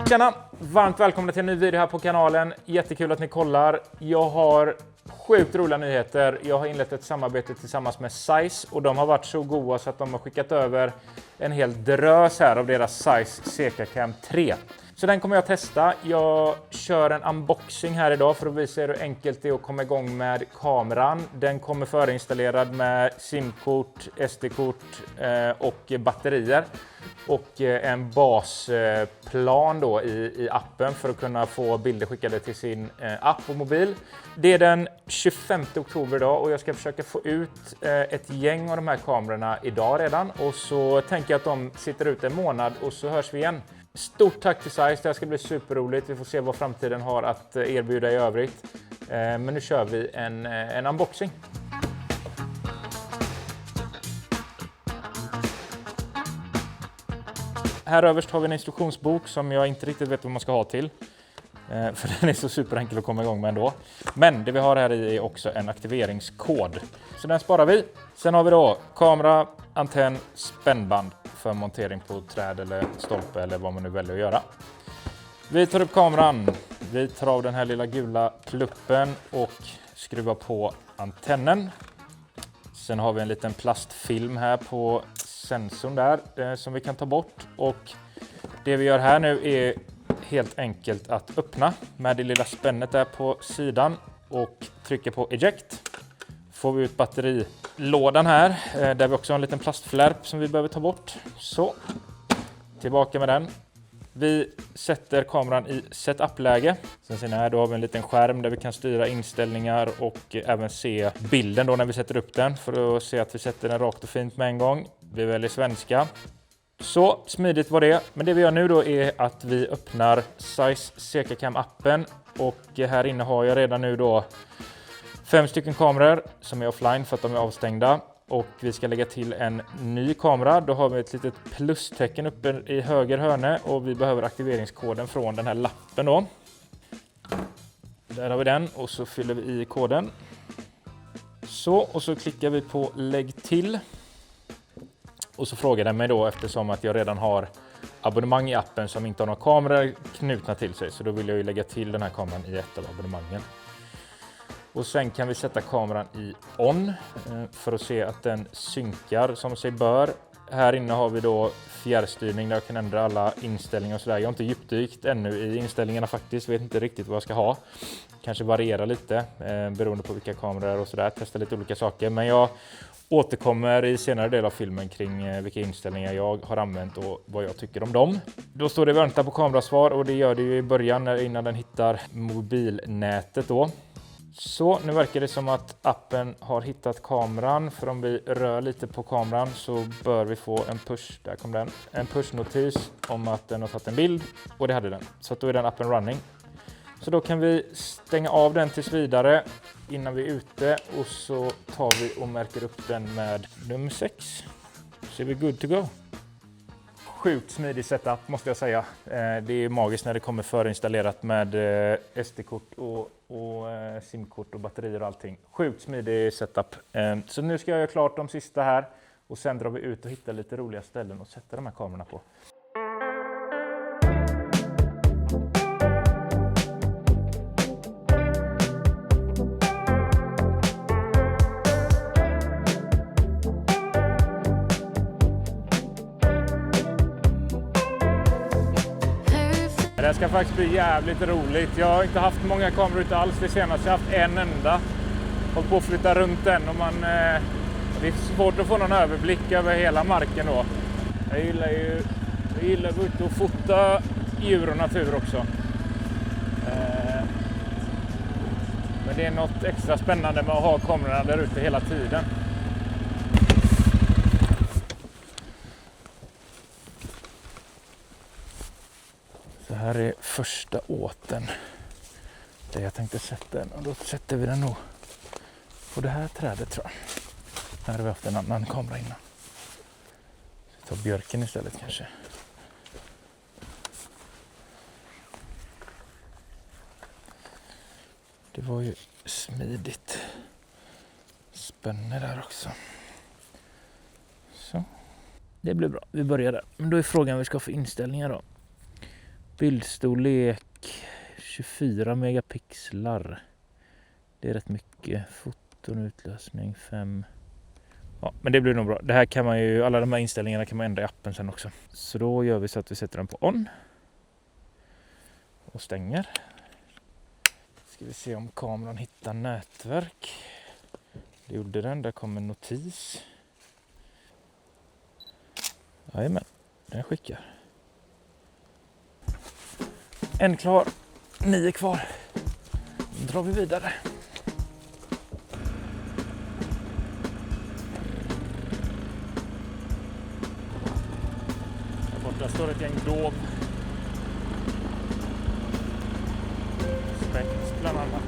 Tjena! Varmt välkomna till en ny video här på kanalen. Jättekul att ni kollar. Jag har sjukt roliga nyheter. Jag har inlett ett samarbete tillsammans med Zeiss och de har varit så goda så att de har skickat över en hel drös här av deras Zeiss Sekacam 3. Så den kommer jag testa. Jag kör en unboxing här idag för att visa er hur enkelt det är att komma igång med kameran. Den kommer förinstallerad med SIM-kort, SD-kort och batterier. Och en basplan då i appen för att kunna få bilder skickade till sin app och mobil. Det är den 25 oktober idag och jag ska försöka få ut ett gäng av de här kamerorna idag redan. Och så tänker jag att de sitter ut en månad och så hörs vi igen. Stort tack till Zeiss, det här ska bli superroligt. Vi får se vad framtiden har att erbjuda i övrigt. Men nu kör vi en unboxing. Här överst har vi en instruktionsbok som jag inte riktigt vet vad man ska ha till. För den är så superenkel att komma igång med ändå. Men det vi har här i är också en aktiveringskod. Så den sparar vi. Sen har vi då kamera, antenn, spännband för montering på träd eller stolpe eller vad man nu väljer att göra. Vi tar upp kameran. Vi tar av den här lilla gula pluppen och skruvar på antennen. Sen har vi en liten plastfilm här på sensorn där som vi kan ta bort. Och det vi gör här nu är helt enkelt att öppna med det lilla spännet där på sidan och trycka på eject. Får vi ut batterilådan här där vi också har en liten plastflärp som vi behöver ta bort. Så, tillbaka med den. Vi sätter kameran i setup-läge. Sen ser ni här, då har vi en liten skärm där vi kan styra inställningar och även se bilden då när vi sätter upp den för att se att vi sätter den rakt och fint med en gång. Vi väljer svenska. Så smidigt var det. Men det vi gör nu då är att vi öppnar Zeiss Sekacam-appen och här inne har jag redan nu då 5 stycken kameror som är offline för att de är avstängda. Och vi ska lägga till en ny kamera. Då har vi ett litet plustecken uppe i höger hörne och vi behöver aktiveringskoden från den här lappen då. Där har vi den och så fyller vi i koden. Så, och så klickar vi på lägg till. Och så frågar den mig då eftersom att jag redan har abonnemang i appen som inte har några kameror knutna till sig. Så då vill jag ju lägga till den här kameran i ett av abonnemangen. Och sen kan vi sätta kameran i on för att se att den synkar som sig bör. Här inne har vi då fjärrstyrning där jag kan ändra alla inställningar och sådär. Jag har inte djupdykt ännu i inställningarna faktiskt. Vet inte riktigt vad jag ska ha. Kanske variera lite beroende på vilka kameror och sådär. Testa lite olika saker. Men jag återkommer i senare del av filmen kring vilka inställningar jag har använt och vad jag tycker om dem. Då står det vänta på kamerasvar och det gör det ju i början innan den hittar mobilnätet då. Så nu verkar det som att appen har hittat kameran, för om vi rör lite på kameran så bör vi få en push, där kom den, en pushnotis om att den har tagit en bild och det hade den. Så att då är den appen running. Så då kan vi stänga av den tills vidare innan vi är ute och så tar vi och märker upp den med nummer 6. Så är vi good to go. Sjukt smidig setup måste jag säga. Det är magiskt när det kommer förinstallerat med SD-kort och SIM-kort och batterier och allting. Sjukt smidig setup. Så nu ska jag göra klart de sista här och sen drar vi ut och hittar lite roliga ställen och sätter de här kamerorna på. Det ska faktiskt bli jävligt roligt. Jag har inte haft många kameror ute alls det senaste. Jag har haft en enda. Hållit på att flytta runt den och det är svårt att få någon överblick över hela marken då. Jag gillar att gå ut och fota djur och natur också. Men det är något extra spännande med att ha kamerorna där ute hela tiden. Så här är första åten där jag tänkte sätta den och då sätter vi den nog på det här trädet tror jag. Här har vi haft en annan kamera innan. Så vi tar björken istället kanske. Det var ju smidigt. Spänner där också. Så. Det blir bra. Vi börjar där. Men då är frågan vad vi ska få inställningar då. Bildstorlek 24 megapixlar. Det är rätt mycket. Foton, utlösning 5. Ja, men det blir nog bra. Det här kan man ju, alla de här inställningarna kan man ändra i appen sen också. Så då gör vi så att vi sätter den på on. Och stänger. Ska vi se om kameran hittar nätverk. Det gjorde den, där kommer en notis. Jajamän, den skickar. En klar, 9 kvar. Då drar vi vidare. Där borta står ett gäng dov. Spex bland annat.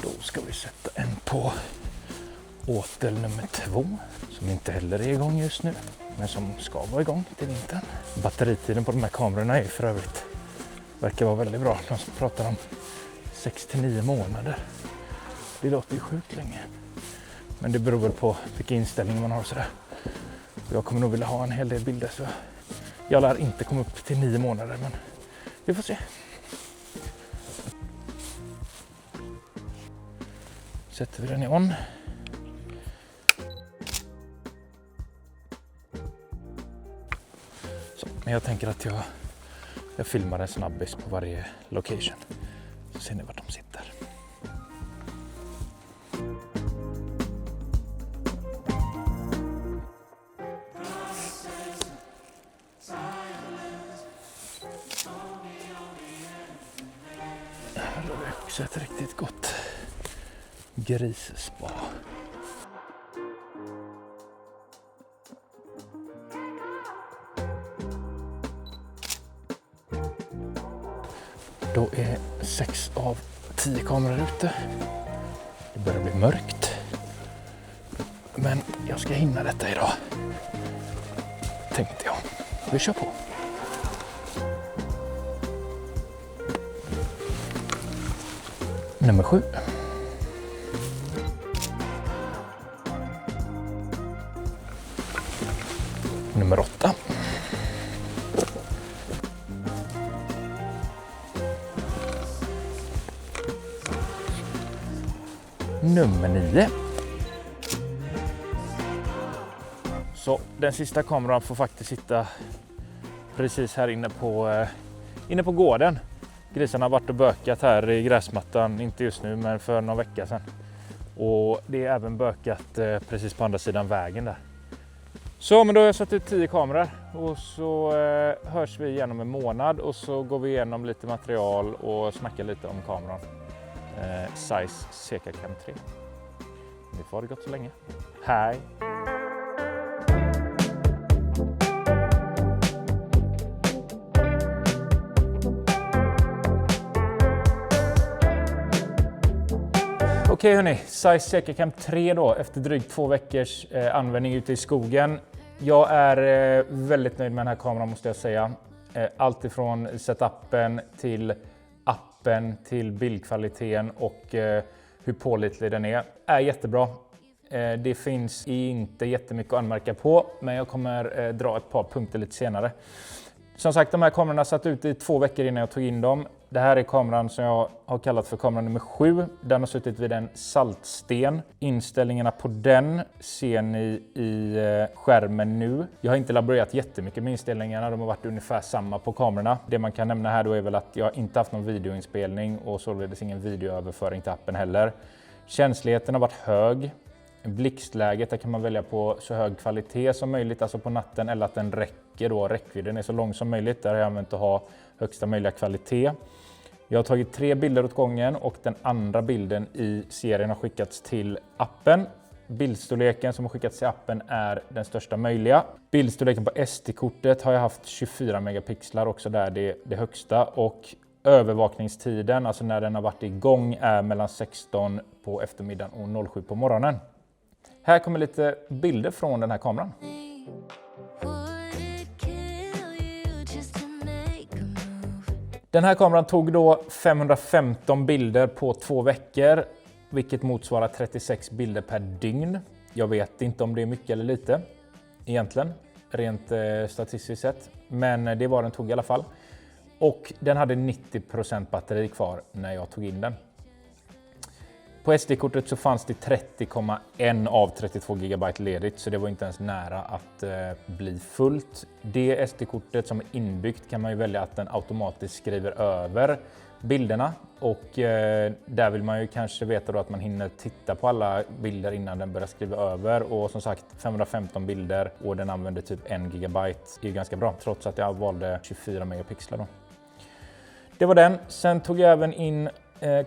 Då ska vi sätta en på åtel nummer 2 som inte heller är igång just nu men som ska vara igång till vintern. Batteritiden på de här kamerorna är för övrigt verkar vara väldigt bra. De pratar om 6-9 månader. Det låter ju sjukt länge. Men det beror väl på vilka inställningar man har och sådär. Jag kommer nog vilja ha en hel del bilder så jag lär inte komma upp till 9 månader men vi får se. Sätter vi den i on. Så, men jag tänker att jag filmar en snabbis på varje location. Så ser ni vart de sitter. Här har vi också ett riktigt gott grisspa. Då är 6 av 10 kameror ute. Det börjar bli mörkt. Men jag ska hinna detta idag. Tänkte jag. Vi kör på. Nummer 7. Nummer 8. Nummer 9. Så den sista kameran får faktiskt sitta precis här inne på gården. Grisarna har varit och bökat här i gräsmattan, inte just nu men för någon vecka sedan. Och det är även bökat precis på andra sidan vägen där. Så men då har jag satt ut 10 kameror och så hörs vi igen om en månad och så går vi igenom lite material och snackar lite om kameran. Zeiss Zekacam 3. Ni får ha det gott så länge. Hej! Okej hörni, Zeiss Zekacam 3 då efter drygt 2 veckors användning ute i skogen. Jag är väldigt nöjd med den här kameran måste jag säga. Allt ifrån setupen till appen till bildkvaliteten och hur pålitlig den är jättebra. Det finns inte jättemycket att anmärka på men jag kommer dra ett par punkter lite senare. Som sagt, de här kamerorna satt ut i 2 veckor innan jag tog in dem. Det här är kameran som jag har kallat för kamera nummer 7. Den har suttit vid en saltsten. Inställningarna på den ser ni i skärmen nu. Jag har inte laborerat jättemycket med inställningarna. De har varit ungefär samma på kamerorna. Det man kan nämna här då är väl att jag inte haft någon videoinspelning och således ingen videoöverföring till appen heller. Känsligheten har varit hög. Blixtläget där kan man välja på så hög kvalitet som möjligt, alltså på natten, eller att den räcker då. Räckvidden är så lång som möjligt. Där har jag använt att ha högsta möjliga kvalitet. Jag har tagit 3 bilder åt gången och den andra bilden i serien har skickats till appen. Bildstorleken som har skickats till appen är den största möjliga. Bildstorleken på SD-kortet har jag haft 24 megapixlar också där det högsta. Och övervakningstiden, alltså när den har varit igång, är mellan 16 på eftermiddagen och 07 på morgonen. Här kommer lite bilder från den här kameran. Den här kameran tog då 515 bilder på 2 veckor, vilket motsvarar 36 bilder per dygn. Jag vet inte om det är mycket eller lite egentligen, rent statistiskt sett. Men det var den tog i alla fall. Och den hade 90% batteri kvar när jag tog in den. På SD-kortet så fanns det 30,1 av 32 GB ledigt, så det var inte ens nära att bli fullt. Det SD-kortet som är inbyggt kan man ju välja att den automatiskt skriver över bilderna, och där vill man ju kanske veta då att man hinner titta på alla bilder innan den börjar skriva över. Och som sagt 515 bilder och den använder typ 1 GB är ju ganska bra, trots att jag valde 24 megapixlar då. Det var den. Sen tog jag även in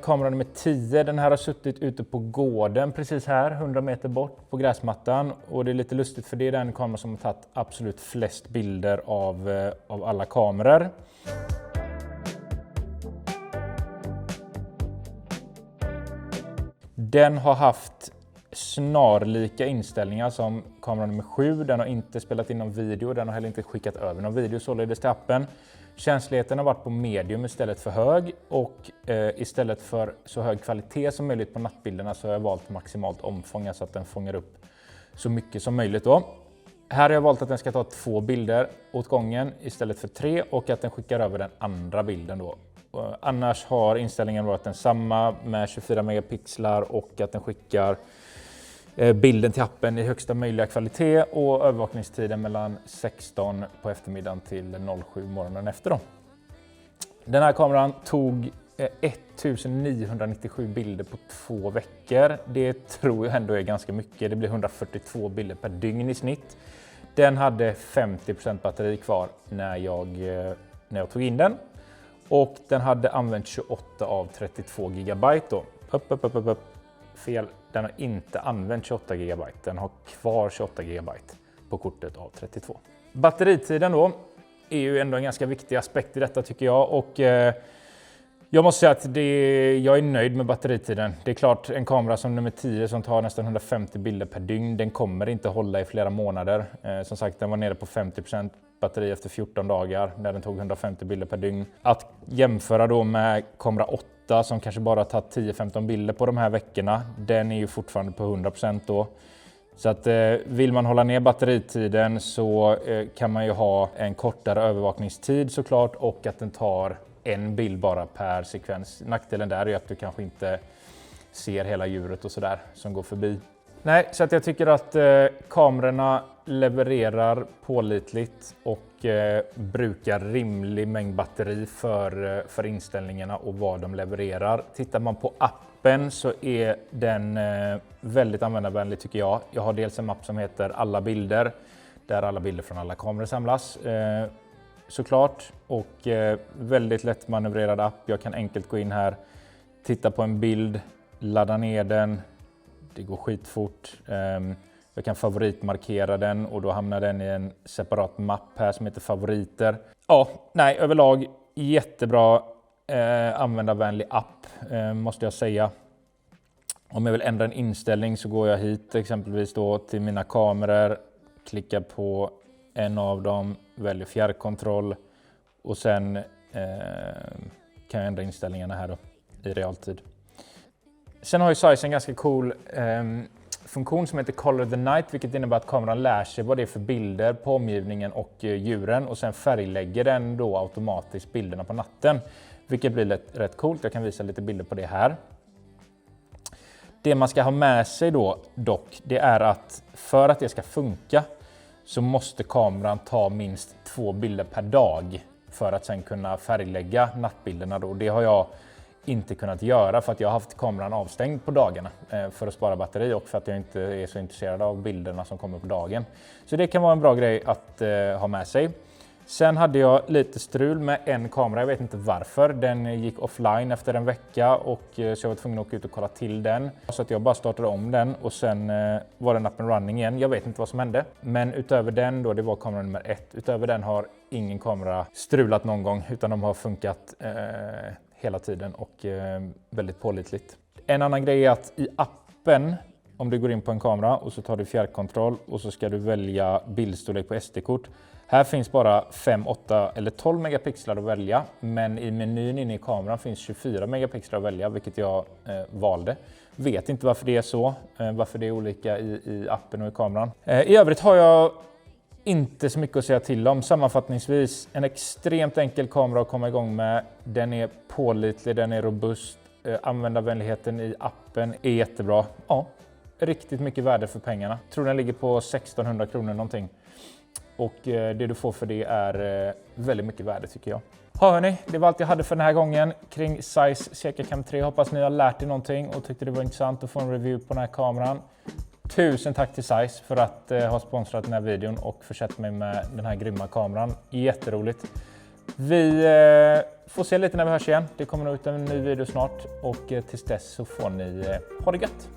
kamera nummer 10. Den här har suttit ute på gården precis här, 100 meter bort på gräsmattan. Och det är lite lustigt för det är den kamera som har tagit absolut flest bilder av alla kameror. Den har haft snarlika inställningar som kamera nummer 7. Den har inte spelat in någon video, den har heller inte skickat över någon video således till appen. Känsligheten har varit på medium istället för hög, och istället för så hög kvalitet som möjligt på nattbilderna så har jag valt maximalt omfång så att den fångar upp så mycket som möjligt då. Här har jag valt att den ska ta 2 bilder åt gången istället för 3 och att den skickar över den andra bilden då. Annars har inställningen varit densamma med 24 megapixlar och att den skickar bilden till appen i högsta möjliga kvalitet och övervakningstiden mellan 16 på eftermiddagen till 07 morgonen efter då. Den här kameran tog 1997 bilder på 2 veckor. Det tror jag ändå är ganska mycket. Det blir 142 bilder per dygn i snitt. Den hade 50% batteri kvar när jag tog in den. Och den hade använt 28 av 32 GB då. Fel. Den har inte använt 28 GB. Den har kvar 28 GB på kortet av 32. Batteritiden då är ju ändå en ganska viktig aspekt i detta tycker jag. Och jag måste säga att jag är nöjd med batteritiden. Det är klart, en kamera som nummer 10 som tar nästan 150 bilder per dygn, den kommer inte hålla i flera månader. Som sagt, den var nere på 50% batteri efter 14 dagar när den tog 150 bilder per dygn. Att jämföra då med kamera 8 som kanske bara tagit 10-15 bilder på de här veckorna, den är ju fortfarande på 100% då. Så att vill man hålla ner batteritiden så kan man ju ha en kortare övervakningstid såklart, och att den tar en bild bara per sekvens. Nackdelen där är att du kanske inte ser hela djuret och sådär som går förbi. Nej, så att jag tycker att kamerorna levererar pålitligt och brukar rimlig mängd batteri för inställningarna och vad de levererar. Tittar man på appen så är den väldigt användarvänlig tycker jag. Jag har dels en mapp som heter alla bilder, där alla bilder från alla kameror samlas såklart, och väldigt lätt manövrerad app. Jag kan enkelt gå in här, titta på en bild, ladda ner den. Det går skitfort. Jag kan favoritmarkera den och då hamnar den i en separat mapp här som heter favoriter. Ja, nej, överlag jättebra användarvänlig app måste jag säga. Om jag vill ändra en inställning så går jag hit exempelvis då till mina kameror, klickar på en av dem, väljer fjärrkontroll och sen kan jag ändra inställningarna här då i realtid. Sen har ju Zeiss en ganska cool funktion som heter Color the Night, vilket innebär att kameran lär sig vad det är för bilder på omgivningen och djuren och sen färglägger den då automatiskt bilderna på natten, vilket blir rätt coolt. Jag kan visa lite bilder på det här. Det man ska ha med sig då dock, det är att för att det ska funka så måste kameran ta minst 2 bilder per dag för att sen kunna färglägga nattbilderna då. Det har jag inte kunnat göra för att jag har haft kameran avstängd på dagarna för att spara batteri och för att jag inte är så intresserad av bilderna som kommer på dagen. Så det kan vara en bra grej att ha med sig. Sen hade jag lite strul med en kamera, jag vet inte varför. Den gick offline efter en vecka och så jag var tvungen att åka ut och kolla till den. Så att jag bara startade om den och sen var den up and running igen. Jag vet inte vad som hände. Men utöver den då, det var kamera nummer 1. Utöver den har ingen kamera strulat någon gång utan de har funkat hela tiden och väldigt pålitligt. En annan grej är att i appen, om du går in på en kamera och så tar du fjärrkontroll och så ska du välja bildstorlek på SD-kort. Här finns bara 5, 8 eller 12 megapixlar att välja, men i menyn inne i kameran finns 24 megapixlar att välja, vilket jag valde. Vet inte varför det är så, varför det är olika i appen och i kameran. I övrigt har jag inte så mycket att säga till om. Sammanfattningsvis, en extremt enkel kamera att komma igång med. Den är pålitlig, den är robust. Användarvänligheten i appen är jättebra. Ja, riktigt mycket värde för pengarna. Jag tror den ligger på 1600 kronor någonting. Och det du får för det är väldigt mycket värde tycker jag. Hörni, det var allt jag hade för den här gången kring Zeiss Zekacam 3. Hoppas ni har lärt er någonting och tyckte det var intressant att få en review på den här kameran. Tusen tack till Zeiss för att ha sponsrat den här videon och försett mig med den här grymma kameran. Jätteroligt. Vi får se lite när vi hörs igen. Det kommer ut en ny video snart och tills dess så får ni ha det gött.